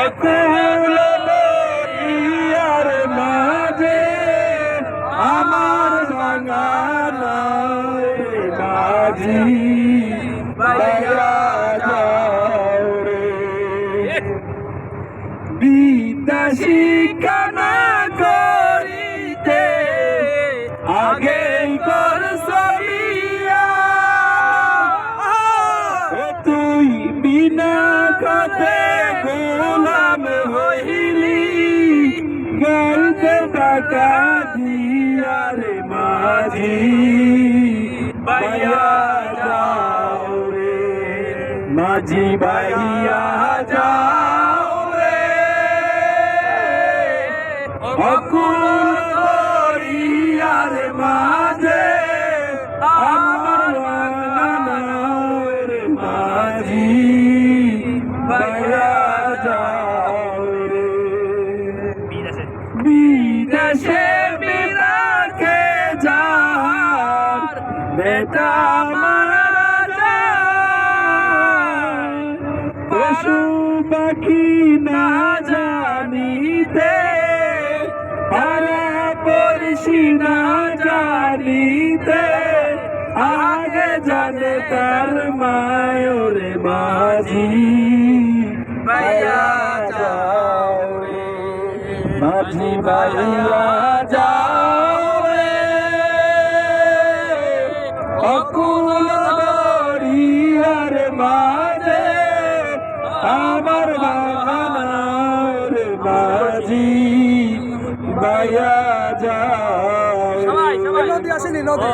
অকুল দরিয়ার মাঝে আমার ভাঙা নাও মাঝি ভাইয়া যাও রে। বিদ্যা শিক্ষা না করিতে আগে করছবিয়া, তুই বিনা কথা গোলাম হইলি গলতে টাকা দিয়া রে মাঝি ভাইয়া যাও রে। মাঝি ভাইয়া যাও রে। অকুল দরিয়ার মাঝে আমার ভাঙা নাও রে মাঝি ভাইয়া যাও রে। বিদেশে বিরাখে যার বেটা মারা যায়, পশু পাখি না জানিতে পারা পড়শি না জানিতে আগে জানে তার মায়রে মাঝি ভাইয়া যাও রে। মাঝি ভাইয়া যাও রে। অকুল দরিয়ার মাঝে আমার ভাঙা নাও রে মাঝি ভাইয়া যাও রে। নদী আসেনি নদী